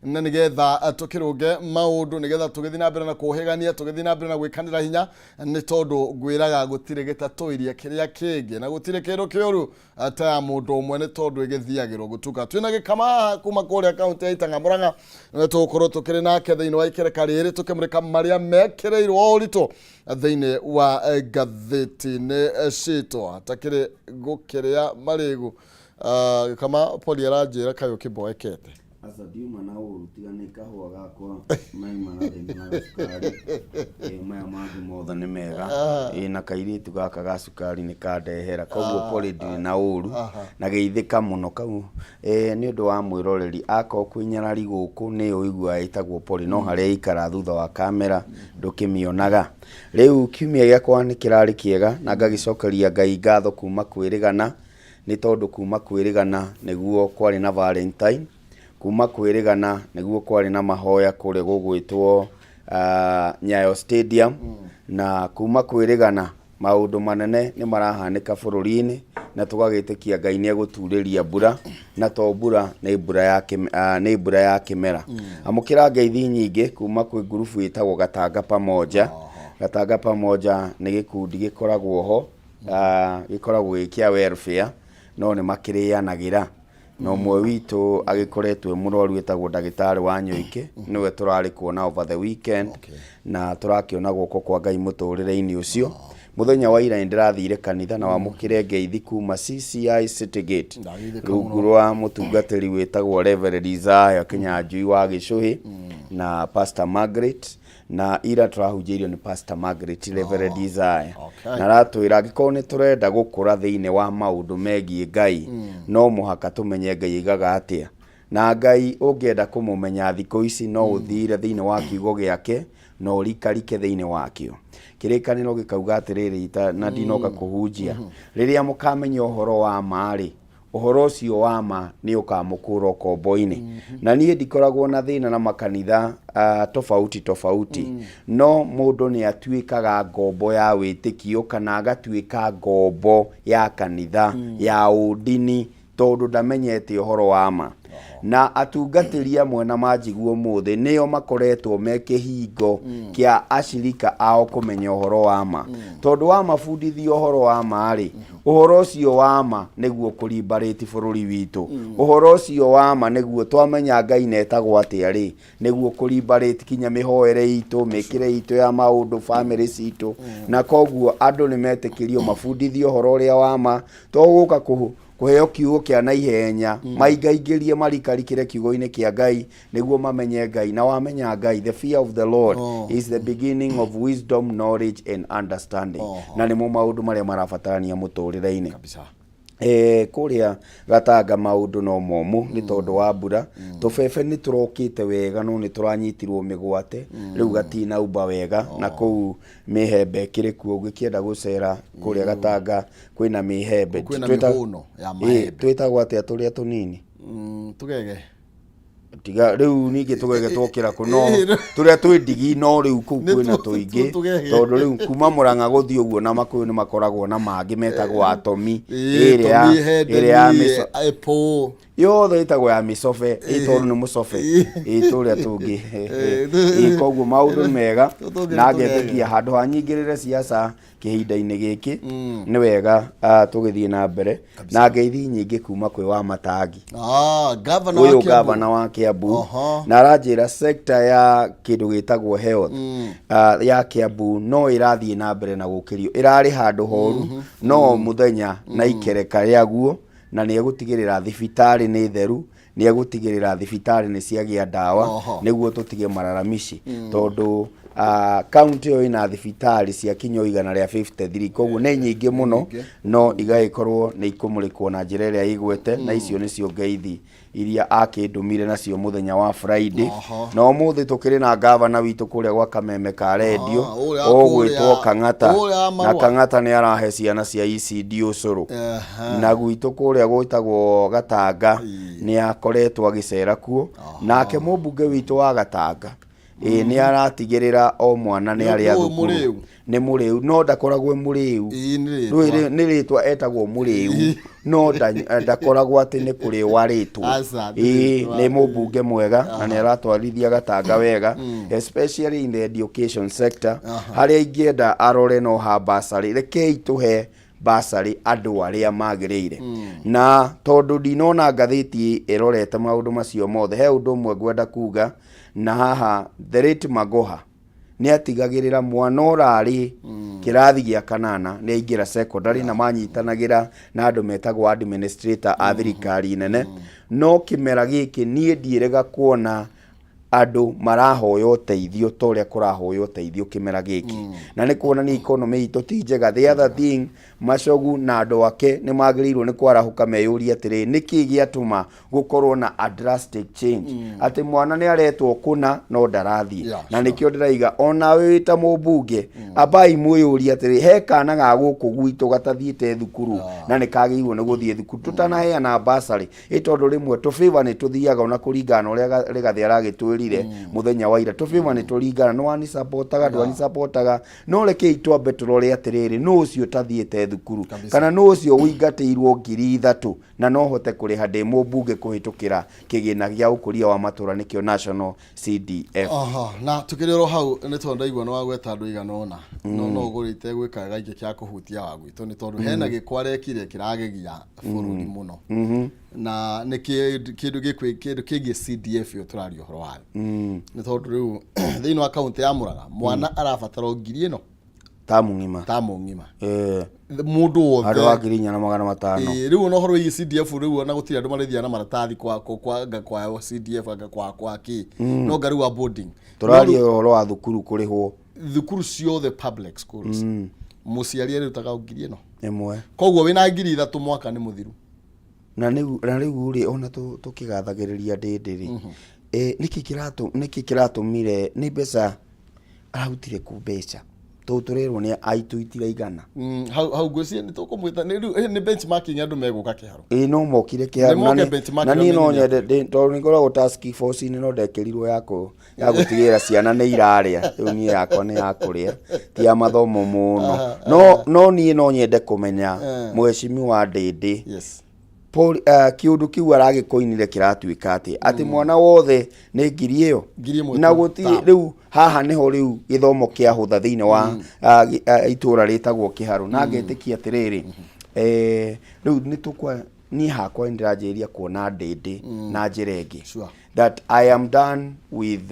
na nigetha tukiruge maundu nigetha tugithi na mbere na kuhegania tugithi na mbere na gwikanira hinya ni tondu ngwiraga gutire gitatuirie kiria kingi na gutire kindu kiuru ata mundu umwe ni tondu igithiagirwo gutuka twina gikama kuma kuria kaunti ya Itanga Murang'a tukorwo tukiri nake thiini wa ikereka riri tukimurika maria mekireirwo uritu thiini wa gatheti-ini citu atakiri gukiria marigu kama poli aranjira kayo kiboekete asa diuma na urutiga kahua gakwa maima na thini na sukari maya mangi mothe ni mega na kairitu gaka ga sukari ni kandehera koguo poli ndiri na uru na geithika muno kau ni undu wa mwiroreri ako kwinyarari guku ni uigua itagwo poli no haria ikara thutha wa kamera ndukimionaga riu kiumia giakwa ni kirari kiega na ngagicokeria Ngai ngatho kuma kwirigana ni tondu kuma kwirigana niguo kwari na Valentine kuma kwirigana niguo kwari na mahoya kure gugwitwo Nyayo Stadium na kuma kwirigana maundu manene ni marahanika bururi-ini na tugagitikia Ngai ni aguturiria mbura na to mbura ni mbura ya kimera amukira ngeithi nyingi kuma kwi grupu itagwo Gatanga Pamoja Gatanga Pamoja ni gikundi gikoragwo ho gikoragwo ikia welfare no ni makirianagira no mwe witu agikoretwe murwaru etagwo ndagitari wa Nyoike niwe turari kuona over the weekend na turakiona goko kwa Ngai muturire-ini ucio muthenya wa ira ndirathire kanitha na wamukire ngeithi kuma CCI City Gate rugurwa mutungatiri wetagwo Reverend Isaiah Kinyanjui wa Gicuhi na Pastor Margaret na ira turahunjirio ni Pastor Margaret Reverend Isaiah na ratwira angiko ni turenda gukura thiini wa maundu megie Ngai no muhaka tumenye Ngai igaga atia na Ngai ungienda kumumenya thiko ici no uthire thiini wa kiugo giake no urikarike thiini wakio kirikaniro gikauga atiriri na ndinoka kuhunjia riria mukamenya uhoro wa mari uhoro ucio wa ma ni ukamukura kombo-ini na nie ndikoragwo na thina na makanitha tofauti no mundu ni atuikaga ngombo ya witikio kana agatuika ngombo ya kanitha ya udini tondu ndamenyete uhoro wa ma na atungatiria mwena manjiguo muthe nio makoretwo mekihingo kia ashirika ao kumenya uhoro wa ma tondu wa mabundithio uhoro wa ma ri uhoro ucio wa ma niguo kulimbarate bururi witu uhoro ucio wa ma niguo twamenya Ngai netagwo atia ri niguo kulimbarate kinya mihoere itu mikire itu ya maundu family citu na koguo andu ni metikirio mabundithio uhoro uria wa ma toguka kuheo kiugo kia na ihenya maigaingirie marikarikire kiugo-ini kia Ngai niguo mamenye Ngai na wamenya Ngai the fear of the Lord is the beginning of wisdom knowledge and understanding na nimo maundu maria marabatarania muturire-ini kabisa kuria Gatanga maundu no momu ni tondu wa mbura tubebe ni turokite wega no ni turanyitirwo migwate riu gatina umba wega na kou mihembe kiri kuo gikienda gucera kuria Gatanga kwina mihembe twitagwo atia turia tunini tugege tiga riu ningi tugege twokira kuno turia twi ndigi no riu ku kwina tuingi tondu riu kuma Murang'a guthi uguo na makuyu ni makoragwo na mangi metagwo atomi iria epo yothe itagwo ya micobe tondu ni mucobe turia tungi koguo maundu mega na ngetikia handu hanyingirire ciaca kihinda-ini giki ni wega tugithie na mbere na ngeithi nyingi kuma kwi wa Matangi governor wa Kiambu na aranjira sector ya kindu gitagwo health ya Kiambu no irathie na mbere na gukirio irari handu horu no muthenya na ikereka riaguo na ni egutigirira thibitari ni theru ni egutigirira thibitari ni ciagia ndawa niguo tutige mararamici tondu county yo ina thibitari cia kinyo igana ria 53 koguo ni nyingi muno no igaikorwo ni ikumurikwo na njira iria igwete na icio nicio ngeithi iria akindumire nacio muthenya wa Friday na umuthi tukiri na governor witu kuria gwa Kameme ka radio ogwitwo Kang'ata na Kang'ata ni arahe ciana cia ECD ucuru na gwitu kuria gwitagwo Gatanga ni akoretwo agicera kuo nake mumbunge witu wa Gatanga ni aratigirira o mwana ni ari athukuru ni muriu no ndakoragwo muriu ni ritwa etagwo muriu no ndakoragwo ati ni kuri waritwo ni mubunge mwega na ni aratwarithia Gatanga wega especially in the education sector haria ingienda arore no ha basari rekei tuhe basari andu aria magirire na tondu ndinona ngathiti irorete maundu macio mothe he undu mwe ngwenda kuga na haha the rate Magoha ni atigagirira mwana urari kirathi gia kanana ni aingira secondary na manyitanagira na andu metagwo administrator a thirikari nene no kimera giki nie ndirega kuona andu marahoya uteithio toria kurahoya uteithio kimera giki na ni kuona ni economy ito ti njega. The other thing Macogu na andu ake ni magirirwo ni kwarahuka meyuria atiri niki giatuma gukorwo na a drastic change ati mwana ni aretwo kuna no ndarathie na nikio ndiraiga ona wita mubunge abai muyuria atiri he kana ga guku gwitu gatathiite thukuru na nikagirwo ni guthie thukuru tutanaheana basari itondu rimwe tu favor ni tuthiaga ona kuringana uria rigathi aragitwirire muthenya wa ira tu favor ni turingana no ani supportaga ndwani supportaga no rekei twambe turore atiriri no ucio tathiite thukuru kana no ucio uingatirwo 3,000 na no hote kuriha ndi mubunge kuhitukira kigina gia ukuria wa matura nikio National CDF. Na tukiriro hau ni tondu ndaigua no wagweta andu igana ona no ugurite gwika gaike kya kuhutia wa gwitu ni tondu hena gikwarekire kiragegia bururi muno na ni kindu kigie CDF yo turari uhoro wayo ni tondu riu thiini wa county ya Murang'a mwana arabatara ngiri ino tamu ngima mundu wothe ado agirinya na 500 riu no horo CDF riu na gutira andu marithia na maratathi kwa CDF kwa ki no ngari wa boarding turari horo wa thukuru kurihwo thukuru ciothe public schools muciari riu taka ngiri ino emwe koguo wina ngiri 3 mwaka ni muthiru na riu ri ona tukigathagiriria ndindiri niki kiratumire ni mbeca arahutire ku mbeca tuturerwo ni aitu itira igana hau gweci ni tukumwita ni benchmarking andu meguka kiharo no mokire kiharo na ni no nyende to ngoragwo task force ni no ndekerirwo ya gutigira ciana ni iraria riu ni yakwa ni yakuria ti ya mathomo muno no ni no nyende kumenya mweshimiwa Ndindi kiundu kiu aragikoinire kiratuika ati mwana wothe ni ngiri iyo na guti riu haha niho riu githomo kia hutha thiine wa itura ritagwo Kiharu na ngetikia atiriri riu nitukwa ni hakwa ndirajiria kuona Ndindi na njiregi that I am done with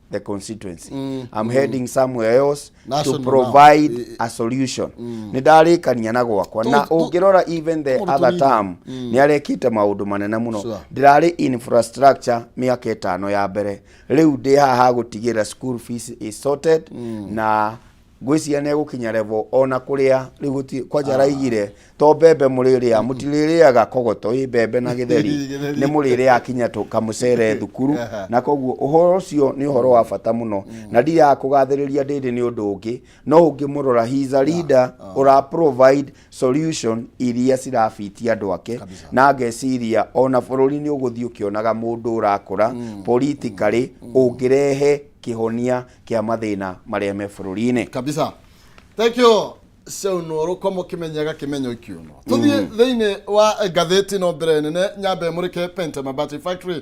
the constituency. I'm heading somewhere else to provide a solution. Nidarikania na gwakwa na ungirora even the other term ni arekite maundu manene muno. Ndirari infrastructure miaka 5 ya mbere. Riu ndi haha gutigira school fees is sorted na gwiciria ne gukinya level ona kuria riu kwa jaraigire to bebe muriria mutiririaga kogoto bebe na githeri ni muriria akinya to kamucere thukuru na koguo uhoro ucio ni uhoro wa bata muno na ndiya kugathiriria Ndindi ni undu ungi no ungimurora he is a leader ora provide solution iria cirafitia andu ake na ngeciria ona bururi ni uguthii ukionaga mundu urakura politically ungirehe kihonia kia mathina maria me bururi-ini kabisa. Thank you Seunu rukomo kimenyaga kimenyo ikiuno tuthie thiini wa gatheti no mbere nene nyambe murike Penta Mabati Factory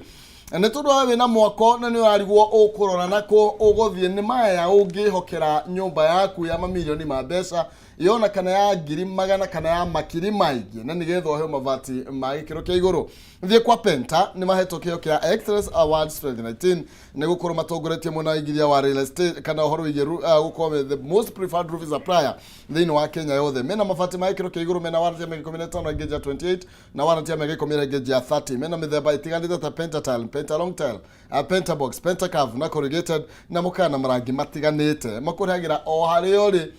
ne tundu we na mwako na ni arigwo ukurora nako ugothie ni maya ungihokera nyumba yaku ya mamilioni ma mbeca yona kana ya ngiri magana kana ya makiri maigi na nigetho he mabati magikiro kia iguru thie kwa Penta ni mahetokio kia Excellence Awards 2019 ne gukoro matongoretie mona igiria wa real estate kana horo wigeru gukome the most preferred roof supplier thiini wa Kenya yothe mena mabati magikiro kia iguru mena warranty ya 15 ngeja 28 na warranty ya 30 mena mithemba itiganite ta Penta Tile, Penta Long Tile, Penta Box, Penta Curve na corrugated na mukana marangi matiganite makurihagira o hario ri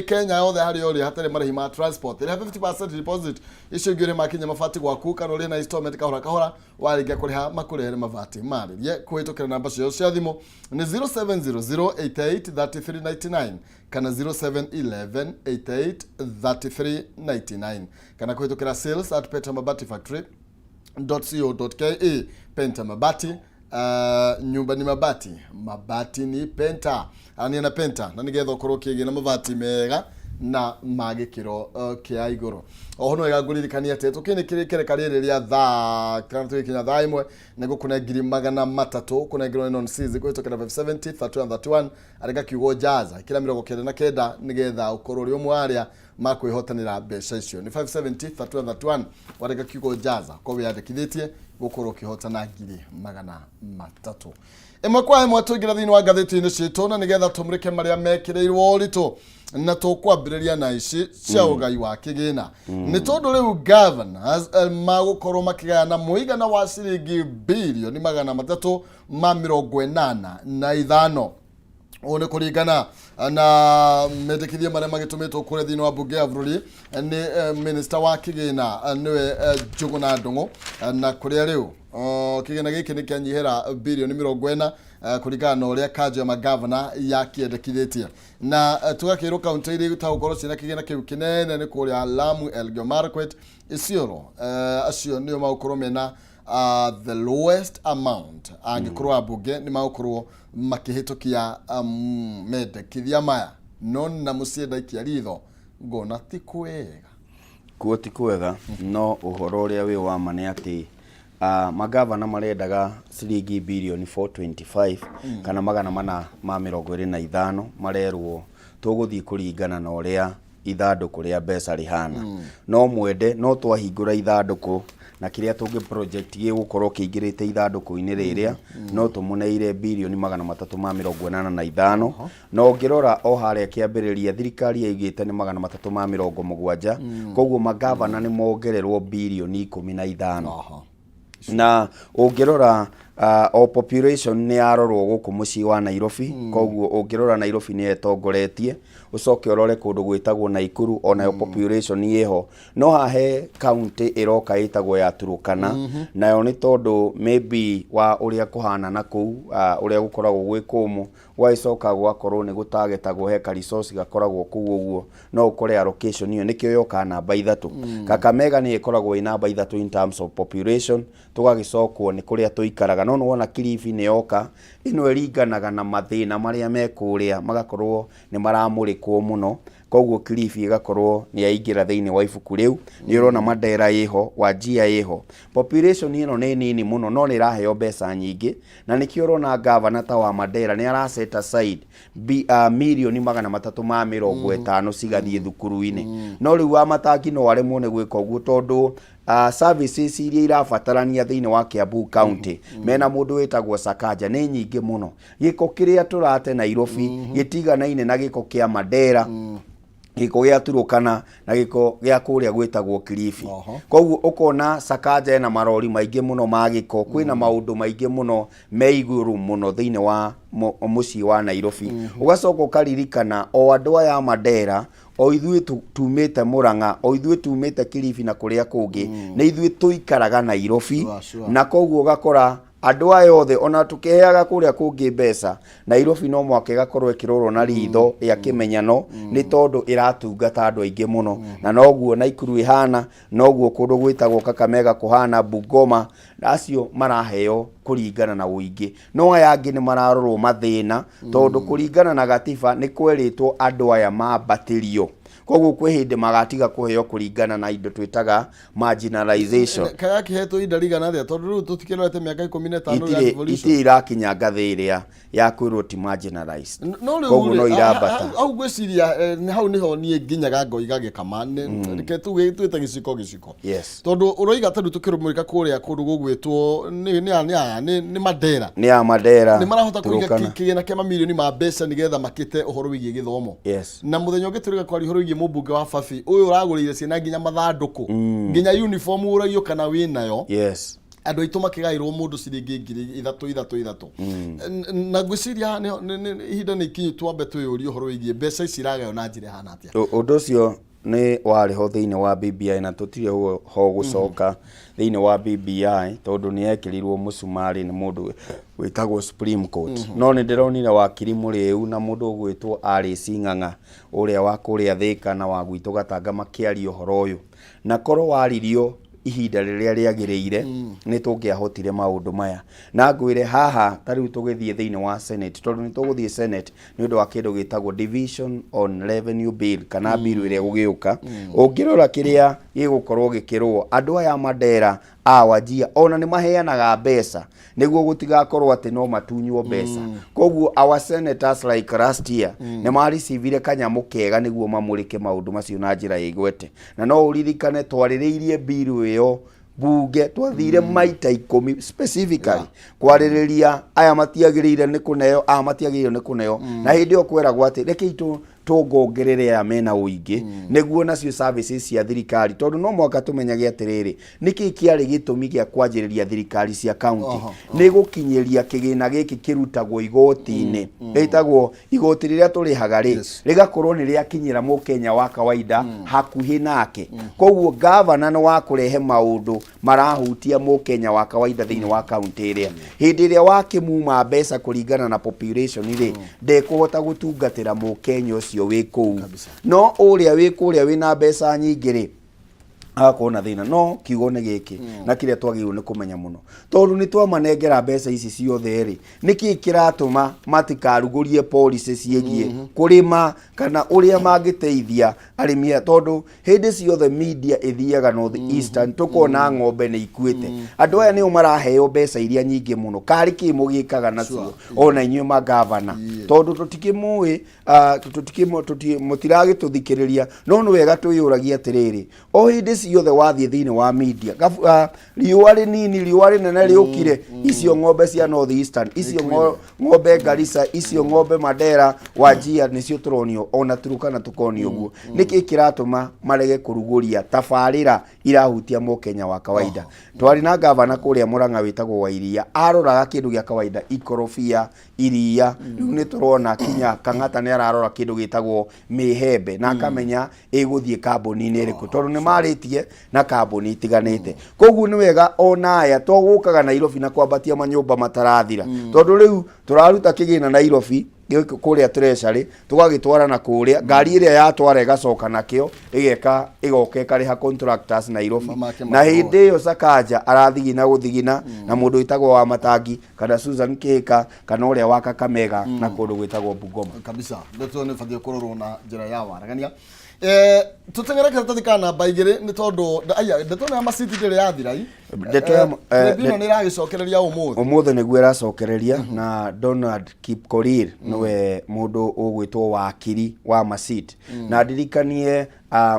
Kenya yothe hari ori hatari marhi ma transport ira 50% deposit icio ngire makinya mafati gwaku kana uri na installment kahora warigia kuriha makurehere mafati maririe kuhitukira namba cio cia thimu ni 0700883399 kana 0711883399 kana kuhitukira sales@pentamabati factory.co.ke Penta Mabati nyumba ni mabati ni penta ani na penta na nigetha ukorwo kigi na mabati mega na magikiro kia iguru oho no igaguririkania ate tukinikirikire kaririria kana tukinya thaa imwe nego kuna ngiri magana matatu kuna ngiri non sizi kwitokera 570 31 arega kiugo jaza kila 99 nigetha ukorwo ri umwe aria makwihotanira mbeca icio ni 570 31 warega kiugo jaza ko wiyandikithitie gukorwo kihotana ngiri magana matatu imwe kwa imwe tugira thini wa gatheti-ini citu na nigetha tumurike maria mekireirwo uritu na tukwambiriria na ici cia ugai wa kigina ni tondu riu governors magukorwo makigayana muigana wa ciringi bilioni 385 one kuringana na mendekithia maria magitumitwo kure thini wa bunge ya bururi ni minister wa kigina niwe Njuguna Ndung'u na kuria riu kigina giki ni kianyihira bilioni 40 kuringana na uria kanjo ya magavana yakiendekithitie na tugakirwo kaunti iri gutagukorwo cina kigina kiu kinene ni kuria Lamu, Elgeyo Marakwet, Isiolo acio nio magukorwo mena the lowest amount angikorwo abunge ni magukorwo makihitukia mendekithia maya no na musienda ikia ritho ngona ti kwega kuo ti kwega no uhoro uria wi wa mane ati magavana marendaga ciringi bilioni 425 kana magana mana ma 25 marerwo tuguthii kuringana na uria ithanduku ria mbeca rihana no mwende no twahingura ithanduku na kiria tungi project gigukorwo kiingirite ithanduku-ini riria no tumuneire bilioni 385 no ngirora o haria kiambiriria thirikari yaigite ni 370 koguo magavana ni mongererwo bilioni 15 na ungirora o population ni arorwo guku mucii wa Nairobi koguo ungirora Nairobi ni etongoretie ucoke urore kundu gwitagwo Naikuru ona population yeho no hahe county iroka itagwo ya Turukana nayo ni tondu maybe wa uria kuhana na kuu uria gukoragwo gwi kumu waicoka gwakorwo ni gutagetagwo heka resource gakoragwo kuu uguo no ukore allocation iyo nikio yoka namba 3 Kakamega ni ikoragwo ina namba 3 in terms of population tugagicokwo ni kuria tuikaraga no wona Kilifi ni yoka ino iringanaga na mathina maria mekuria magakorwo ni maramurikwo muno koguo Kilifi igakorwo ni yaingira thiini wa ibuku riu ni urona Mandera yeho Wajia yeho population ino ni nini muno no ni raheo mbeca nyingi na nikio urona governor ta wa Mandera ni ara set aside milioni 350 cigathie thukuru-ini no riu wa matangi no aremwo ni gwika uguo tondu services iria irabatarania thiini wa Kiambu County mena mundu witagwo Sakaja ni nyingi muno giko kiria turate Nairobi gitiganaine na giko kia Mandera giko gia Turukana na giko gia kuria gwitagwo Kilifi koguo ukona Sakaja na marori maingi muno magiko kwina maundu maingi muno meiguru muno thiini wa mucii wa Nairobi ugacoka ukaririkana o andu aya Mandera o ithui tumite Murang'a o ithui tumite Kilifi na kuria kungi ni ithui tuikaraga Nairobi na koguo gakora andu aya othe ona tukiheaga kuria kungi mbeca Nairobi no mwake gakorwo ikirorwo na ritho ya kimenyano ni tondu iratungata andu aingi muno na noguo Naikuru ihana noguo kundu gwitagwo Kakamega kuhana Bungoma acio maraheo kuringana na uingi no aya angi ni mararorwo mathina tondu kuringana na gatiba ni kweritwo andu aya mambatirio koguo kwe hindi magatiga kuheo kuringana na indo twitaga marginalization kaya kiheto inda rigana atia tondu riu tutikirorete miaka 15 ya revolution irakinya ngathi iria ya kwirwo ti marginalized koguo no irambata au gwiciria ni hau niho nie nginyaga ngoiga gikama reke twite giciko yes tondu uroiga tondu tukirumurika kuria kundu gugwitwo ni Mandera ni ya Mandera ni marahota kuiga kigina kia mamilioni ma mbeca nigetha makite uhoro wigie githomo na muthenya ungituriga kwari uhoro wigie mubunge wa Fafi uyu uragurire ciana nginya mathanduku nginya uniform uragio kana winayo yes andu aitu makigairwo mundu ciringi ngiri 3 na gwiciria ihinda ni kinyu twambe tuyuri uhoro wigie mbeca ici iragayo na njira hana atia undu ucio ni wari ho thiini wa BBI na tutire ho gucoka thiini wa BBI tondu ni ekirirwo musumari ni mundu witagwo Supreme Court no ni ndironire wakiri muriu na mundu gwitwo Alice Ng'ang'a uria wa kuria Thika na wa gwitu Gatanga makiaria uhoro uyu na koro waririo ihinda rĩrĩa rĩagĩrĩire nĩ tũngĩahotire maũndũ maya. Na ngwĩre haha tarĩu tũgĩthiĩ thĩinĩ wa Senate, tondũ nĩ tũgũthiĩ Senate nĩ ũndũ wa kĩndũ gĩtagwo Division on Revenue Bill kana bill ĩrĩa gũgĩũka. Ũngĩrora kĩrĩa gĩgũkorwo gĩkĩrwo, andũ aya Mandera a Wajir ona nĩ maheanaga mbeca nĩguo gũtigakorwo atĩ no matunywo mbeca. Koguo our senators like last year nĩ maricivire kanyamũ kega nĩguo mamũrĩke maũndũ macio na njĩra ĩgwete. Na no ũririkane twarĩrĩirie bill ĩyo bunge twathire maita 10 specifically kwarĩrĩria aya matiagĩrĩire nĩ kũneo, matiagĩrĩire nĩ kũneo. Na hĩndĩ ĩyo kweragwo atĩ rekei tũngongerere aya mena ũingĩ nĩguo nacio services cia thirikari, tondũ no mwaka tũmenyage atĩrĩrĩ nĩkĩ kĩarĩ gĩtũmi gĩa kwanjĩrĩria thirikari cia county nĩ gũkinyĩria kĩgĩna gĩkĩ kĩrutagwo igoti-inĩ gĩtagwo igoti rĩrĩa tũrĩhaga rĩgakorwo nĩ rĩakinyĩra mũkenya wa kawaida hakuhĩ nake. Koguo governor nĩ wa kũrehe maũndũ marahutia mũkenya wa kawaida thĩinĩ wa county ĩrĩa. Hĩndĩ ĩrĩa wakĩmuma mbeca kũringana na population rĩ ndekũhota gũtungatĩra mũkenya ũcio wĩ kũu. No ũrĩa wĩ kũrĩa wĩna mbeca nyingĩ rĩ agakorwo na thĩna. No kiugo nĩ gĩkĩ na kĩrĩa twagĩrĩirwo nĩ kũmenya mũno, tondũ nĩ twamanengera mbeca ici ciothe rĩ nĩkĩ kĩratũma matikarugũrie policy ciĩgiĩ kũrĩma kana ũrĩa mangĩteithia arĩmi, tondũ hĩndĩ ciothe media ĩthiaga North Eastern tũkona ng'ombe nĩ ikuĩte. Andũ aya nĩo maraheo mbeca iria nyingĩ mũno, karĩ kĩ mũgĩkaga nacio ona inyuĩ magavana, tondũ tũtikĩmũĩ mũtiragĩtũthikĩrĩria. No nĩ wega twĩyũragia atĩrĩrĩ, o hĩndĩ ciothe wathiĩ thĩinĩ wa media riũa rĩnini riũa rĩnene rĩũkire, icio ng'ombe cia North Eastern, icio ng'ombe Garissa, icio ng'ombe Mandera, Wajir nĩcio tũronio, ona Turkana tũkonio ũguo. Nĩkĩ kĩratũma marege kũrugũria tabarĩra irahutia mũkenya wa kawaida? Twarĩ na gavana kũrĩa Murang'a wĩtagwo Wairia, aroraga kĩndũ gĩa kawaida, ikorobia, iria. Rĩu nĩ tũrona kinya Kang'ata nĩ ararora kĩndũ gĩtagwo mĩhembe na akamenya ĩgũthiĩ kambuni-inĩ ĩrĩkũ, tondũ nĩ marĩtie na kambuni itiganĩte. Koguo nĩ wega ona aya tũgũkaga Nairobi na kwambatia manyũmba matarathira, tondũ rĩu tũraruta kĩgĩna Nairobi kũrĩa treasury tũgagĩtwara na kũrĩa ngari ĩrĩa yatwara ĩgacoka nakĩo ĩgoka ĩkarĩha contractors Nairobi. Na hĩndĩ ĩyo Sakaja arathigina gũthigina na mũndũ wĩtagwo wa Matangi kana Susan Kĩka kana ũrĩa wa Kakamega na kũndũ gwĩtagwo Bungoma. Kabisa ndeto nĩ batiĩ kũrorwo na njĩra ya waragania. Tutengere karatathi namba igĩrĩ nĩ tondũ ndeto nĩ maciti ndĩrĩ yathira tribunal nĩ ĩragĩcokereria ũmũthĩ nĩguo ĩracokereria. Na Donald Kipkorir nĩwe mũndũ ũgwĩtwo wakiri wa maciti. Na ndirikanie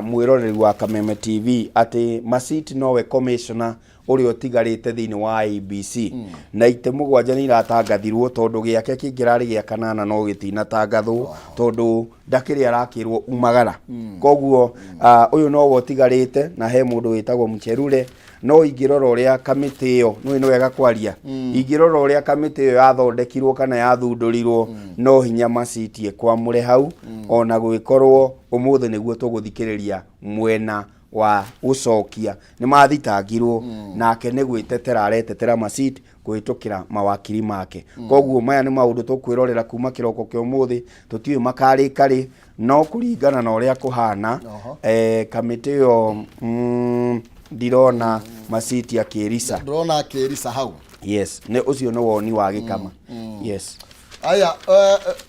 mwĩroreri wa Kameme TV atĩ maciti nowe commissioner ũrĩa ũtigarĩte thĩinĩ wa ABC na ite mũgwanja nĩ iratangathirwo, tondũ gĩake kĩngĩrarĩ gĩa kanana no gĩtinatangathwo tondũ ndakĩrĩ arakĩrwo umagara. Koguo ũyũ no ũtigarĩte na he mũndũ wĩtagwo Mcherure. No ingĩrora ũrĩa kamĩtĩ ĩyo nĩ wega kwaria, ingĩrora ũrĩa kamĩtĩ ĩyo yathondekirwo kana yathundũrirwo no hinya macitie kwamũre hau, ona gwĩkorwo ũmũthĩ nĩguo tũgũthikĩrĩria mwena wa gũcokia nĩ mathitangirwo nake nĩ gwĩtetera aretetera maciti kũhĩtũkĩra mawakiri make. Koguo maya nĩ maũndũ tũkwĩrorera kuma kĩroko kĩa ũmũthĩ, tũtiũĩ makarĩka rĩ, no kũringana na ũrĩa kũhana kamĩtĩ ĩyo ndirona maciti akĩrisa, ndĩrona akĩrisa hau. Yes, nĩ ũcio nĩ woni wa gĩkama. Yes. Aya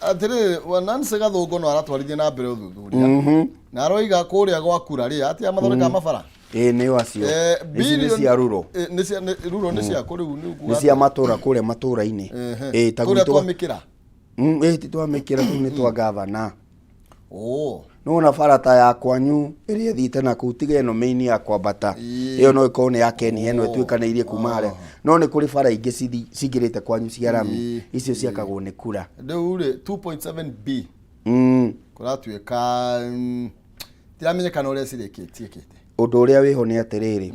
atĩrĩ Nancy Gathũngũ no aratwarithia na mbere ũthuthuria na aroiga kũrĩa gwakura rĩ atĩa mathondeka mabara. Nĩ wacio nĩ cia ruro, nĩ cia kũrĩu nĩ cia matũra kũrĩa matũra-inĩ kũrĩa twamĩkĩra twamĩkĩra nĩ twa gavana. Nona barata ya kwanyu ĩrĩa thiĩte na kũu tiga ĩno main ya kwambata ĩyo no ĩkorwo nĩ ya Keni ĩno ĩtuĩkanĩirie kuma harĩa, no nĩ kũrĩ bara ingĩ cingĩrĩte kwanyu cia rami, icio ciakagwo nĩ kura. Rĩu rĩ 2.7B kũratuĩka tiramenyekana ũrĩa cirĩkĩtie. Ũndũ ũrĩa wĩho nĩ atĩrĩrĩ,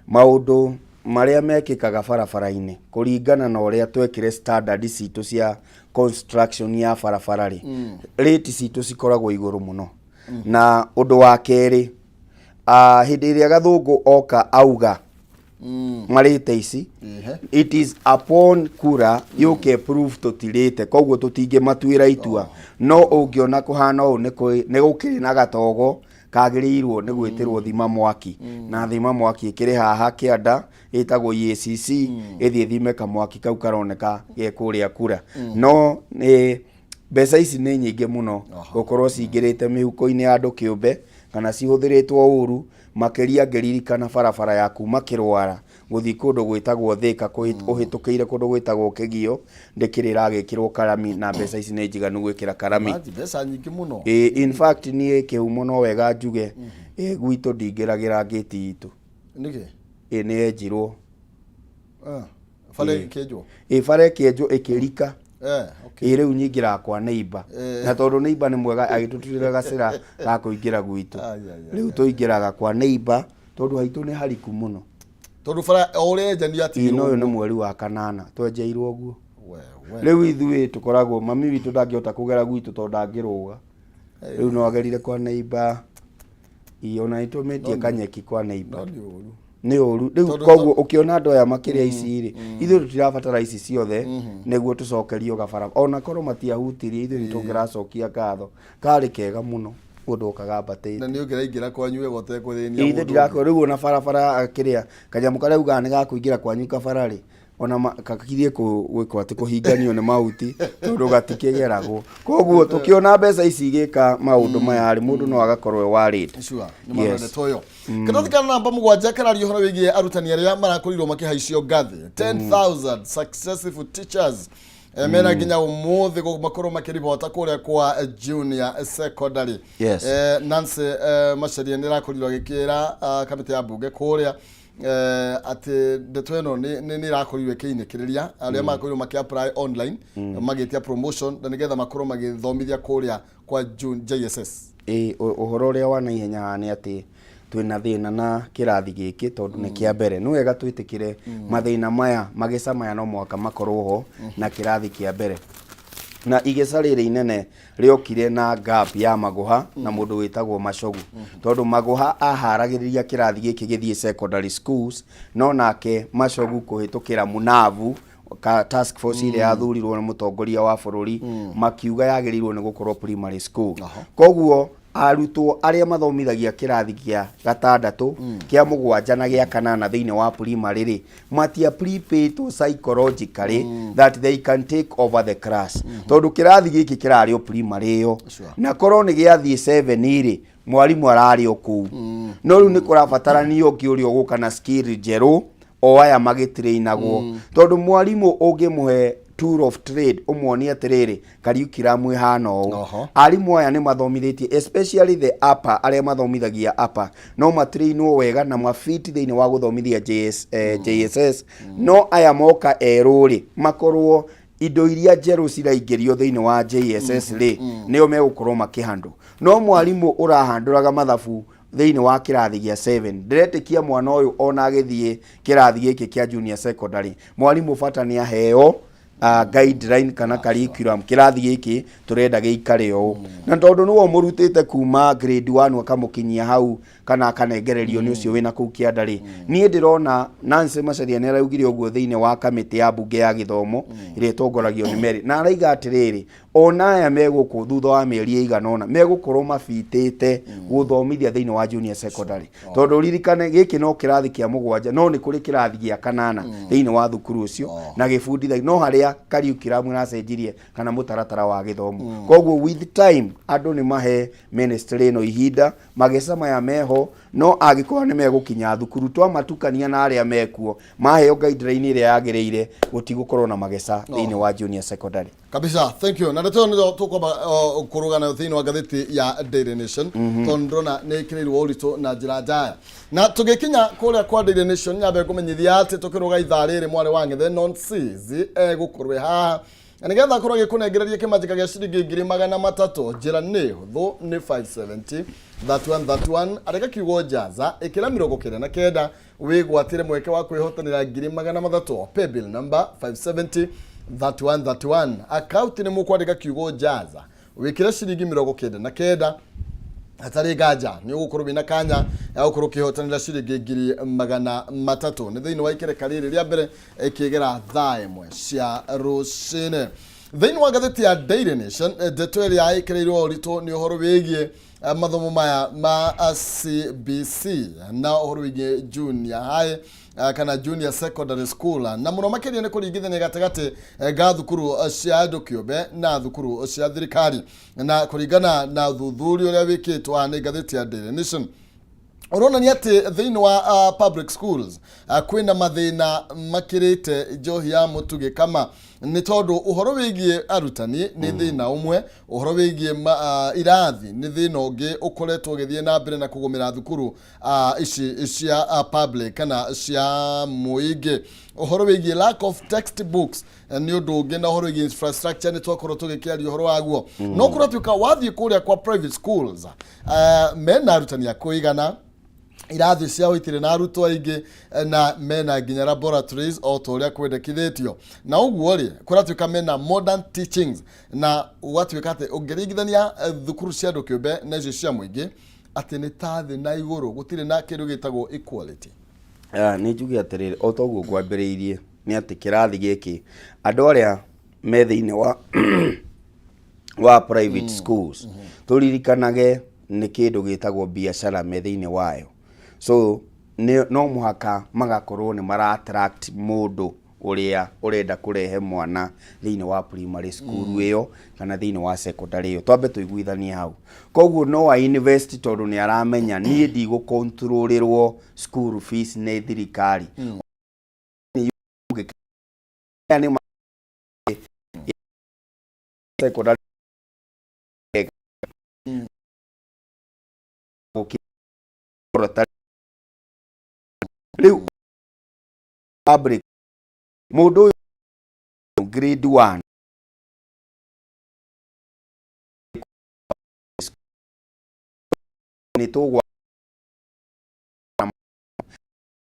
maũndũ marĩa mekĩkaga barabara-inĩ kũringana na ũrĩa twekire standard citũ cia construction ya barabara rĩ, rate citũ cikoragwo igũrũ mũno. Na ũndũ wa kerĩ, hĩndĩ ĩrĩa Gathũngũ oka auga marĩte ici, it is upon kura yũke proof tũtirĩte, koguo tũtingĩmatuĩra itua. No ũngĩona kũhana ũũ nĩ gũkĩrĩ na gatogo kagĩrĩirwo nĩ gwĩtĩrwo thima mwaki na thima mwaki ĩkĩrĩ haha kĩanda ĩtagwo EACC ĩthiĩ thime kamwaki kau karoneka ge kũrĩa kura no mbeca ici nĩ nyingĩ mũno gũkorwo cingĩrĩte mĩhuko-inĩ ya andũ kĩũmbe kana cihũthĩrĩtwo ũru makĩria ngĩririkana barabara ya kuma Kĩrwara gũthiĩ kũndũ gwĩtagwo Thĩka ũhĩtũkĩire kũndũ gwĩtagwo Kĩgio ndĩkĩrĩ ĩragĩkĩrwo karami na mbeca ici nĩ njiganu gwĩkĩra karami mbeca nyingĩ mũno in fact niĩ kĩhumo no wega njuge gwitũ ndingĩragĩra ngĩti itũ nĩkĩ nĩ yenjirwo bara ĩkĩenjwo bara ĩkĩenjwo ĩkĩrika okay. Rĩu nyingĩra kwa neighbor na tondũ neighbor nĩ mwega agĩtũturĩra gacĩra ga kũingĩra gwitũ rĩu tũingĩraga kwa neighbor tondũ haitũ nĩ hariku mũno tondũ bara ũrĩenjania ino ũyũ nĩ mweri wa kanana twenjeirwo ũguo rĩu ithuĩ tũkoragwo mami witũ ndangĩhota kũgera gwitũ tondũ ndangĩrũga rĩu no agerire kwa neighbor ona nĩtũmĩtie kanyeki kwa neighbor nĩ ũru rĩu koguo ũkĩona andũ aya makĩria ici rĩ ithuĩ tũtirabatara ici ciothe nĩguo tũcokerio gabara ona korwo matiahutirie ithuĩ nĩtũngĩracokia ngatho karĩ kega mũno ũndũ ũkagambatĩte na nĩ ũngĩraingĩra kwanyu wega ũtekũthĩnia ithuĩ ndirakora rĩu ona barabara kĩrĩa kanyamũ karĩa ugaga nĩ gakũingĩra kwanyu kabara rĩ ona kakirie gwĩkwo atĩ kũhinganio nĩ mahuti tondũ gatikĩgeragwo koguo tũkĩona mbeca ici igĩka maũndũ maya rĩ mũndũ no agakorwo warĩte nĩ marende toyo kĩrathikana namba mũgwanja karario horo wĩgiĩ arutani arĩa marakorirwo makĩhaicio ngathĩ 10,000 successive teachers mena nginya ũmũthĩ makorwo makĩribota kũrĩa kwa junior secondary Nancy Macharia nĩ rakorirwo agĩkĩra kamĩtĩ ya mbunge kũrĩa atĩ ndeto ĩno nĩ irakorirwo ĩkĩinĩkĩrĩria arĩa makorirwo makĩ-apply online magĩtia promotion na nĩgetha makorwo magĩthomithia kũrĩa kwa JSS ũhoro ũrĩa wa naihenya nĩ atĩ twĩna thĩna na kĩrathi gĩkĩ tondũ nĩ kĩa mbere nĩ wega twĩtĩkĩre mathĩna maya magĩca maya no mwaka makorwo ho na kĩrathi kĩa mbere na igĩca rĩrĩ inene rĩokire na gap ya Magũha na mũndũ wĩtagwo Macogu tondũ Magũha aharagĩrĩria kĩrathi gĩkĩ gĩthiĩ secondary schools no nake Macogu kũhĩtũkĩra Munavu task force ile yathurirwo nĩ mũtongoria wa bũrũri makiuga yagĩrĩirwo nĩ gũkorwo primary school koguo arutwo arĩa mathomithagia kĩrathi gĩa gatandatũ kĩa mũgwanja na gĩa kanana thĩinĩ wa primary rĩ matia prepared psychologically that they can take over the class tondũ kĩrathi gĩkĩ kĩrarĩ o primary ĩyo na korwo nĩ gĩathiĩ 7 rĩ mwarimũ ararĩ o kũu no rĩu nĩ kũrabatarania ũngĩ ũrĩa ũgũka na skill njerũ o aya magĩtrainagwo tondũ mwarimũ ũngĩmũhe tour of trade ũmuonie atĩrĩrĩ curriculum ĩhana ũũ arimũ aya nĩ mathomithĩtie especially the upper arĩa mathomithagia upper no matrainwo wega na mafiti thĩinĩ wa gũthomithia JSS no aya moka erũ rĩ makorwo indo iria njerũ ciraingĩrio thĩinĩ wa JSS rĩ nĩo megũkorwo makĩhandũ no mwarimũ ũrahandũraga mathabu thĩinĩ wa kĩrathi gĩa 7 ndiretĩkia mwana ũyũ ona agĩthiĩ kĩrathi gĩkĩ kĩa junior secondary mwarimũ bata nĩ aheo guideline kana curriculum kĩrathi gĩkĩ turenda gĩikare ũũ na tondũ nĩwe mũrutĩte kuma grade 1 akamũkinyia hau kana akanengererio nĩ ũcio wĩna kũu kĩanda rĩ niĩ ndĩrona Nancy Macharia nĩ araugire ũguo thĩinĩ wa kamĩtĩ ya mbunge ya gĩthomo ĩrĩa ĩtongoragio nĩ Mary na araiga atĩrĩrĩ ona aya megũkũ thutha wa mĩeri ĩigana ũna megũkorwo mabitĩte gũthomithia thĩinĩ wa junior secondary tondũ ririkane gĩkĩ no kĩrathi kĩa mũgwanja no nĩ kũrĩ kĩrathi gĩa kanana thĩinĩ wa thukuru ũcio na gĩbundithagia no harĩa curriculum ĩracenjirie kana mũtaratara wa gĩthomo koguo with time andũ nĩ mahe ministry ĩno ihinda magĩca maya meho no agĩkorwo nĩ megũkinya thukuru twamatukania na arĩa mekuo maheo guideline ĩrĩa yagĩrĩire gũtigũkorwo na mageca thĩinĩ wa junior secondary kabisa. Thank you. Na ndeto nĩ tũkwamba kũrũgana thĩinĩ wa gatheti ya Daily Nation tondũ na nĩ ĩkĩrĩirwo ũritũ na njĩra njaya na tũgĩkinya kũrĩa kwa Daily Nation nyambe kũmenyithia atĩ tũkĩrũga ithaa rĩrĩ mwarĩ wa Ng'ethe non-season egũkorwo haha na nĩgetha akorwo agĩkũnengereria kĩmanjĩka gĩa ciringi 300 njĩra nĩ hũthũ nĩ 570 31 areka kiugo njaza ĩkĩra 99 wĩgwatĩre mweke wa kwĩhotanĩra 300 pay bill number 570 31 account nĩ mũkwandĩka kiugo njaza wĩkĩre ciringi 99 hatarĩ nganja nĩ ũgũkorwo wĩna kanya ya gũkorwo ũkĩhotanĩra ciringi 300 nĩ thĩinĩ wa ikereka rĩrĩ rĩa mbere ĩkĩgera thaa ĩmwe cia rũcinĩ thĩinĩ wa gatheti ya Daily Nation ndeto ĩrĩa ĩkĩrĩirwo ũritũ nĩ ũhoro wĩgiĩ mathomo maya ma CBC na uhoro wige junior high kana junior secondary school na muno makiria ni kuringithania gatagati ga thukuru cia andu kiumbe na thukuru cia thirikari na kuringana na thuthuria uria wikitwa ni ngatheti ya Daily Nation. Urona ni ati thini wa public schools kwina mathina makirite njohi ya mutugi kama ni tondu uhoro wigie arutani ni thina umwe, uhoro wigie irathi ni thina ungi ukoretwo githie na mbere na kugumira thukuru ici cia public kana cia muingi. Uhoro wigie lack of textbooks ni undu ungi na uhoro wigie infrastructure ni twakorwo tugikiaria uhoro waguo no kuratuika wathie kuria kwa private schools mena arutani akuigana, irathi ciao itire na arutwo aingi na mena nginya laboratories o toria kwendekithitio na uguo ri kuratuika mena modern teachings na watuika ati ungeringithania thukuru cia andu kiumbe na icio cia muingi ati ni tathi na iguru gutire na kindu gitagwo equality. Ni njuge atiriri o toguo kwambiriirie ni ati kirathi giki andu aria me thiini wa private schools turirikanage ni kindu gitagwo biashara me thiini wayo. So no muhaka magakorwo ni mara attract mundu uria urenda kurehe mwana thiini wa primary school iyo kana thiini wa secondary iyo twambe tuiguithanie hau. Koguo no wa invest tondu ni aramenya nie ndigo controllerwo school fees ni thirikari. Yani secondary Liu fabric mundu grade 1 ni tugwa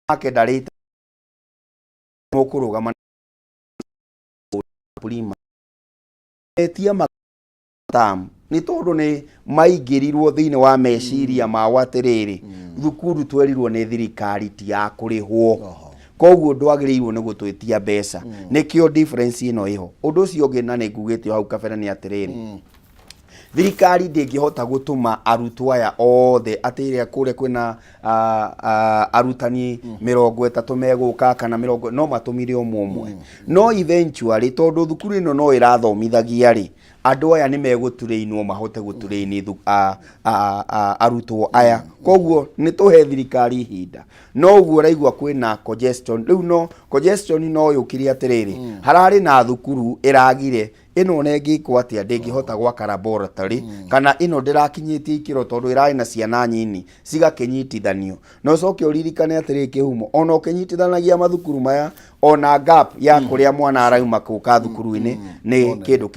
akedarita mukurugama prima etia matam ni tondu ni maigirirwo thiini wa meciria ma watiriri thukuru twerirwo ni thirikari ti ya kurihwo. Koguo ndwagiriirwo ni gutwitia mbeca nikio difference ino iho. Undu ucio ungi na ni ngugite hau kabere ni atiriri thirikari ndingihota gutuma arutwo aya othe atiria kure kwina arutani 30 meguka kana 40 no matumire umwe no eventually tondu thukuru ino no irathomithagia ri andu aya ni megutureinwo mahote gutureini arutwo aya. Koguo ni tuhe thirikari hinda no uguo raigwa kwina congestion riu no congestion no yukiri atiriri harari na thukuru iragire ino nengi kwa atia ndingihota gwaka laboratory kana ino ndirakinyitie ikiro tondu irai na ciana nyini cigakinyitithanio no coke uririkane atiri kihumo ona ukinyitithanagia mathukuru maya ona gap ya kuria mwana arauma kuka thukuru-ini ni kindu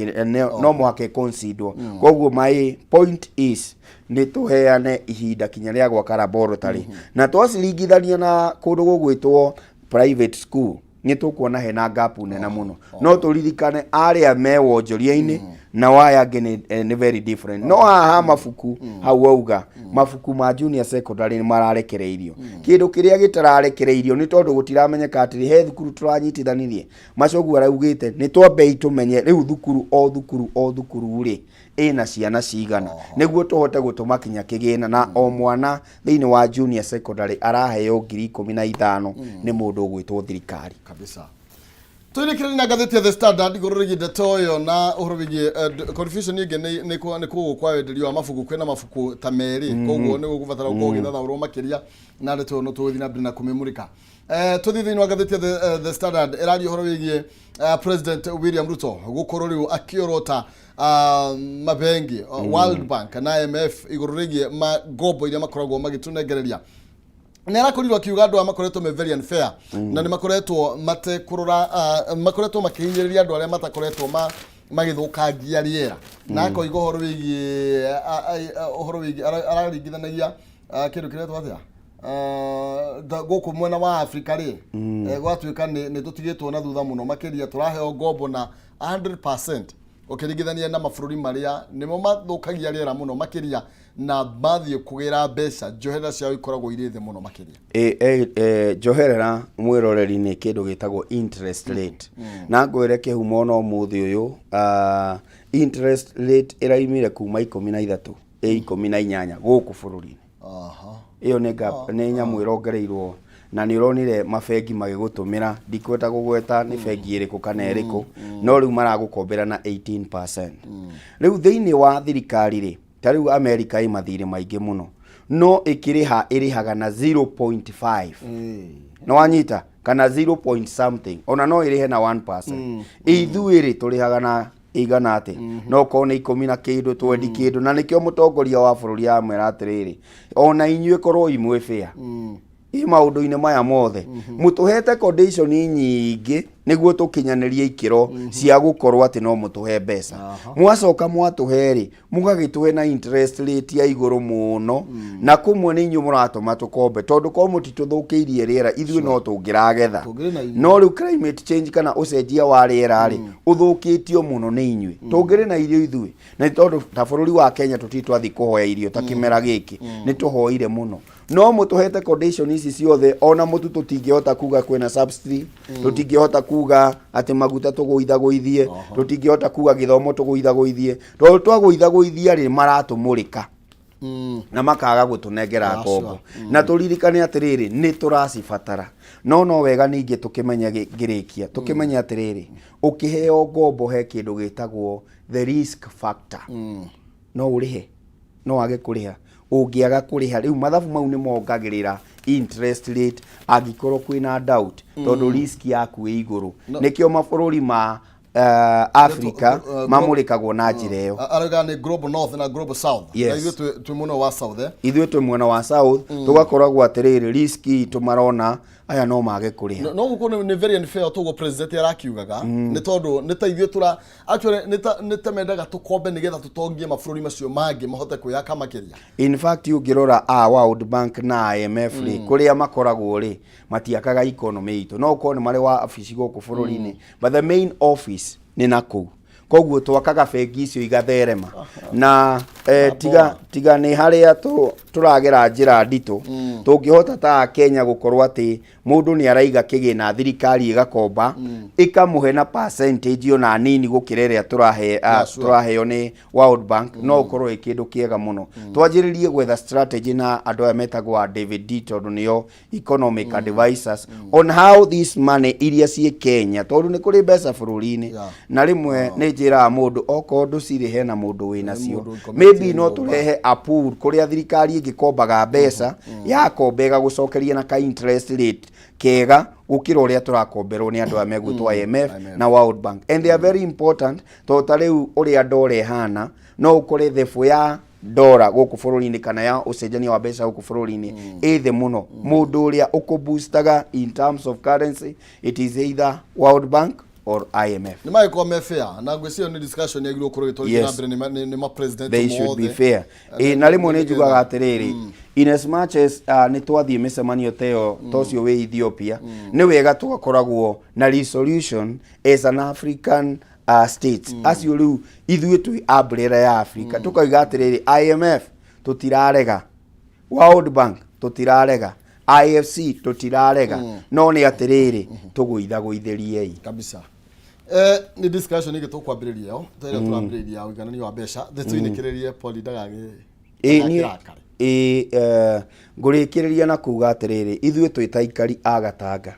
no mwake consider. Koguo my point is ni tuheane ihinda kinya ria gwaka laboratory na twacirigithania na kundu gugwitwo private school ni tukuona hena gap nena muno no turirikane aria me wonjoria-ini na waya ni very different no aha mafuku hau auga mafuku ma junior secondary ni mararekereirio kindu kiria gitararekereirio ni tondu gutiramenyeka atiri he thukuru turanyitithanirie macogu araugite ni twambe itumenye riu thukuru o thukuru ri ina ciana cigana niguo tuhote gutuma kinya kigina na o mwana thiini wa junior secondary araheo 15,000 ni mundu ugwitwo thirikari kabisa. Tuirikire na gatheti ya The Standard igururigi detoyo na uhurubigi confusion yige ni kugo kwa wenderio wa mafuku kwena mafuku ta meri koguo ni gukubatara uko githatha uro makiria na ndeto no tuthi na bina kumimurika. Tuthi thini wa gatheti ya The Standard irari uhurubigi President William Ruto gukorwo riu akiorota mabengi World Bank na IMF igururigi magobo iria makoragwo magitunengereria nera kurirwa kiuga andu amakoretwo me very unfair na ni makoretwo matekurura makoretwo makihinyiriria andu aria matakoretwo magithukangia riera na ko igo horo wigi araringithanagia kindu kiretwo atia guku mwena wa Africa ri gwatuika ni tutigitwo na thutha muno makiria turaheo ngombo na 100% ukiringithania na mabururi maria nimo mathukagia riera muno makiria na bathie kugira mbeca njoherera ciao ikoragwo iri the muno makiria njoherera mwiroreri ni kindu gitagwo interest rate na ngwire kihumo no muthi uyu interest rate iraimire kuma 13 18 gũkũ bũrũri-inĩ. Iyo nĩ nyamũ ĩrongereirwo na nĩ ũronire mabengi magĩgũtũmĩra, ndikwenda gũgweta nĩ bengi ĩrĩkũ kana ĩrĩkũ, no rĩu maragũkombera na 18%. Rĩu thĩinĩ wa thirikari rĩ, ta rĩu America ĩ mathirĩ maingĩ mũno, no ĩrĩhaga na 0.5 no wanyita kana 0 point something, ona no ĩrĩhe na 1%. Ithuĩ rĩ tũrĩhaga na igana atĩ no korwo nĩ 10 na kĩndũ 20 kĩndũ, na nĩkĩo mũtongoria wa bũrũri amwĩra atĩrĩrĩ, ona inyuĩ korwo imwe fair maũndũ-inĩ maya mothe mũtũhete condition nyingĩ nĩguo tũkinyanĩrie ikĩro cia gũkorwo atĩ no mũtũhe mbeca. Mwacoka mwatũhe rĩ mũgagĩtũhe na interest rate ya igũrũ mũno, na kumwe nĩ inyuĩ mũratũma tũkombe, tondũ ko mũtitũthũkĩirie rĩera ithuĩ no tũngĩragetha, no rĩu climate change kana ũcenjia wa rĩera rĩ ũthũkĩtio mũno nĩ inyuĩ, tũngĩrĩ na irio ithuĩ, na tondũ ta bũrũri wa Kenya tũtitwathi kũhoya irio ta kĩmera gĩkĩ nĩ tũhoire mũno, no mũtũhete condition ici ciothe, ona mũtu tũtingĩhota kuga kwĩna subsidy, tũtingĩhota kuga atĩ maguta tũgũithagũithie, tũtingĩhota kuga gĩthomo tũgũithagũithie, tondũ twagũithagũithia rĩ maratũmũrĩka na makaga gũtũnengera ngombo, na tũririkane atĩrĩrĩ nĩ tũracibatara, no wega ningĩ tũkĩmenya ngĩrĩkia, tũkĩmenya atĩrĩrĩ ũkĩheo ngombo he kĩndũ gĩtagwo the risk factor, no ũrĩhe no wage kũrĩha, ũngĩaga kũrĩha rĩu mathabu mau nĩ mongagĩrĩra interest rate angĩkorwo kwĩna doubt, tondũ risk yaku ĩ igũrũ. Nĩkĩo mabũrũri ma Africa mamũrĩkagwo na njĩra ĩyo. Arauga nĩ global north na global south. Na ithuĩ twĩ mwena wa south. Ithuĩ twĩ mwena wa south, tũgakoragwo atĩrĩrĩ risk itũ marona aya no mage kũrĩha. No gũkorwo nĩ very unfair tũgwo president arakiugaga, nĩ tondũ nĩ ta ithuĩ actually nĩ ta mendaga tũkombe nĩgetha tũtongie mabũrũri macio mangĩ mahote kwĩyaka makĩria. In fact ũngĩrora World Bank na IMF rĩ kũrĩa makoragwo rĩ matiakaga economy itũ, no ũkorwo nĩ marĩ wa office gũkũ bũrũri-inĩ, but the main office nĩ nakũu, koguo twakaga bengi icio igatherema, na tiga nĩ harĩa tũragera njĩra nditũ, tũngĩhota ta Kenya gũkorwo atĩ mũndũ nĩ araiga kĩgĩna thirikari ĩgakomba ĩkamũhe na percentage ona nini gũkĩra ĩrĩa tũraheo nĩ World Bank, no ũkorwo kĩndũ kĩega mũno. Twanjĩrĩrie gwetha strategy na andũ aya metagwo David D, tondũ nĩo economic advisors on how this money iria ciĩ Kenya, tondũ nĩ kũrĩ mbeca bũrũri-inĩ na rĩmwe nĩ njĩra mũndũ okorwo ndũcirĩ hena mũndũ wĩnacio, maybe no tũrehe a pool kũrĩa thirikari ĩngĩkombaga mbeca yakomba gũcokeria na ka interest rate kega gũkĩra ũrĩa tũrakomberwo nĩ andũ aya megwĩtwo IMF na World Bank, and they are very important, tondũ ta rĩu ũrĩa ndora ĩhana no ũkore thebu ya ndora gũkũ bũrũri-inĩ kana ya ũcenjania wa mbeca gũkũ bũrũri-inĩ ĩthĩ mũno. Mũndũ ũrĩa ũkũboostaga in terms of currency, it is either World Bank or IMF. Nĩ magĩkorwo me fair, na ngwĩciria nĩ discussion yagĩrĩirwo gũkorwo ĩgĩtwarithio na mbere nĩ ma president they should be fair. Na rĩmwe nĩ njugaga atĩrĩrĩ, in as much as nĩ twathiĩ mĩcemanio ta ĩyo ta ũcio wĩ Ethiopia, nĩ wega tũgakoragwo na resolution as an African states, acio rĩu ithuĩ twĩ umbrella ya Africa, tũkauga atĩrĩrĩ IMF tũtirarega, World Bank tũtirarega, IFC tũtirarega, no nĩ atĩrĩrĩ tũgũithagũithĩriei kabisa. Ni discussion ĩgĩ tũkwambĩrĩria yo tũrĩa tũrambĩrĩria ũiganani wa mbeca thĩtũinĩkĩrĩrie Paul ndagagĩ ngũrĩkĩrĩria na kuga atĩrĩrĩ ithuĩ twĩ ta aikari a Gatanga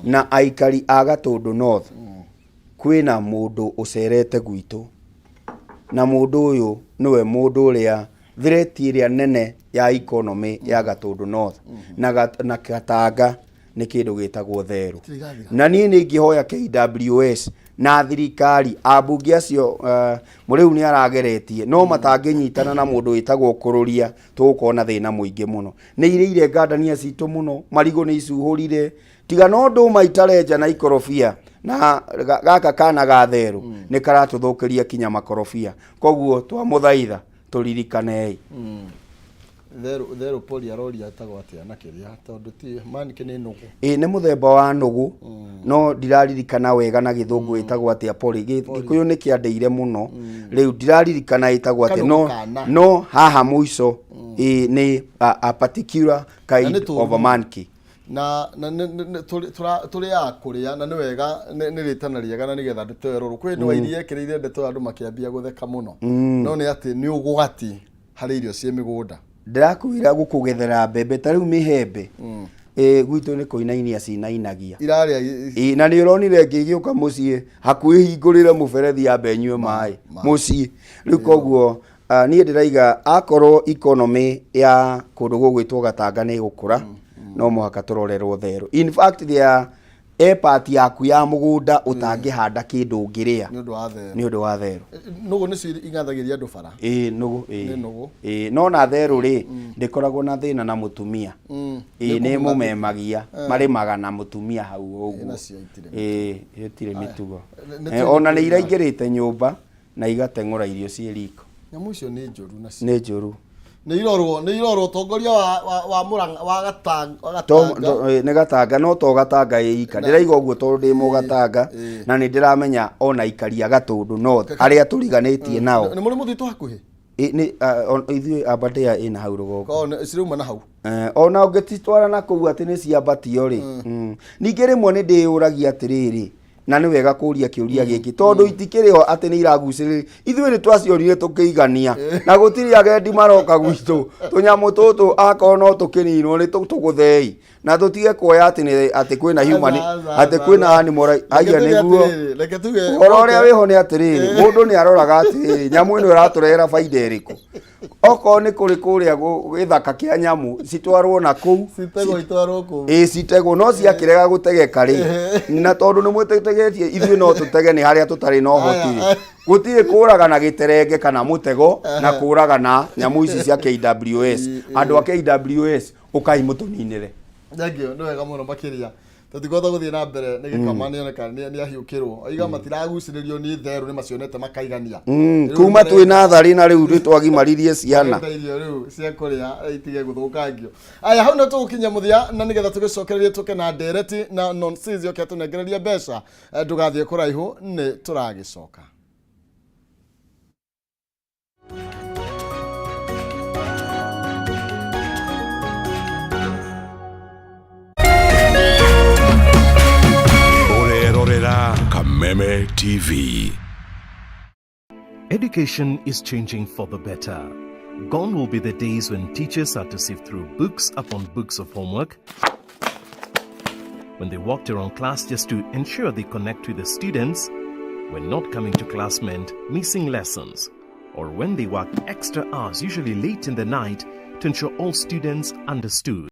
na aikari a Gatũndũ North, kwĩna mũndũ ũcerete gwitũ, na mũndũ ũyũ nĩwe mũndũ ũrĩa threat ĩrĩa nene ya economy ya Gatũndũ North na Gatanga nĩ kĩndũ gĩtagwo therũ, na niĩ nĩ ingĩhoya KWS na thirikari ambunge acio mũrĩu nĩ arageretie, no matangĩnyitana na mũndũ wĩtagwo Kũrũria tũgũkorwo na thĩna mũingĩ mũno. Nĩ irĩire ngandania citũ mũno, marigũ nĩ icuhũrire, tiga no ndũma itarenja na ikorobia, na gaka kana ga therũ nĩ karatũthũkĩria kinya makorobia, koguo twamũthaitha tũririkanei. Therũ Paul aroria atagwo atĩa na kĩrĩa, tondũ ti manike nĩ nũgũ. Nĩ mũthemba wa nũgũ, no ndiraririkana wega na gĩthũngũ ĩtagwo atĩa Paul, gĩkũyũ nĩ kĩandeire mũno, rĩu ndiraririkana ĩtagwo atĩa, no haha mũico nĩ a particular kind of a monkey. Na tũrĩaga kũrĩa na nĩ wega nĩ rĩtana rĩega na nĩgetha ndeto ĩrorwo kwĩ ndũ iria ekĩrĩire ndeto andũ makĩambia gũtheka mũno, no nĩ atĩ nĩ ũgwati harĩ irio ciĩ mĩgũnda. Ndĩrakwĩra gũkũgethera mbembe ta rĩu mĩhembe gwitũ nĩ kũinainia cinainagia irarĩa na nĩ ũronire ngĩgĩũka mũciĩ hakuhĩ hingũrĩre mũberethi ya mbenyue maĩ mũciĩ rĩu koguo niĩ ndĩraiga akorwo economy ya kũndũ gũgwĩtwo Gatanga nĩ gũkũra no mũhaka tũrorerwo therũ. In fact part yaku ya mũgũnda ũtangĩhanda kĩndũ ũngĩrĩa nĩ ũndũ wa therũ. Nũgũ nĩcio ingathagĩria andũ bara. Nũgũ no na therũ rĩ ndĩkoragwo na thĩna na mũtumia nĩ mũmemagia marĩmaga na mũtumia hau ũguo ĩtirĩ mĩtugo ona nĩ iraingĩrĩte nyũmba na igateng'ũra irio ciĩ riko. Nyamũ icio nĩ njũru nacio. Nĩ njũru. Nĩ irorwo tongoria wa Murang'a wa Gatanga. Nĩ Gatanga no to Gatanga ĩika ndĩraiga ũguo tondũ ndĩ Mũgatanga na nĩ ndĩramenya ona ikaria Gatũndũ North arĩa tũriganĩtie nao. Nĩ mũrĩ mũthitũ hakuhĩ? Ithuĩ Aberdare ĩna hau rũgongo. Cirauma na hau. Ona ũngĩtitwara na kũu atĩ nĩ ciambatio rĩ. Ningĩ rĩmwe nĩ ndĩyũragia atĩrĩrĩ na nĩ wega kũria kĩũria gĩkĩ tondũ itikĩrĩho atĩ nĩ iragucĩrĩria ithuĩ nĩ twaciorire tũkĩigania na gũtirĩ agendi maroka gwitũ tũnyamũ tũtũ akorwo no tũkĩninwo nĩ tũgũthei na tũtige kuoya atĩ kwĩna human atĩ kwĩna animal aiya nĩguo ũhoro ũrĩa wĩho nĩ atĩrĩrĩ mũndũ nĩ aroraga atĩrĩrĩ nyamũ ĩno ĩratũrehera baida ĩrĩkũ okorwo nĩ kũrĩ kũrĩa gĩthaka kĩa nyamũ citwarwo na kũu citegwo no ciakĩrega gũtegeka rĩ na tondũ nĩ mwĩtegetie ithuĩ no tũtege nĩ harĩa tũtarĩ na ũhoti gũtirĩ kũraga na gĩterenge kana mũtego na kũraga na nyamũ ici cia KWS andũ a KWS ũkai mũtũninĩre. Thengio nĩ wega mũno makĩria tũtigũhota gũthiĩ na mbere nĩ gĩkama nĩ ahiũkĩrwo oiga matiragucĩrĩrio nĩ therũ nĩ macionete makaigania kuma twĩ natharĩ na rĩu twagimaririe ciana irio rĩu cia kũrĩa itige gũthũkangio. Aya hau nĩ tũgũkinya mũthia na nĩgetha tũgĩcokererie tũke na ndereti na nonsense yoke tũnengererie mbeca ndũgathiĩ kũraihu nĩ tũragĩcoka. Kameme TV. Education is changing for the better. Gone will be the days when teachers had to sift through books upon books of homework, when they walked around class just to ensure they connect with the students, when not coming to class meant missing lessons, or when they worked extra hours, usually late in the night, to ensure all students understood.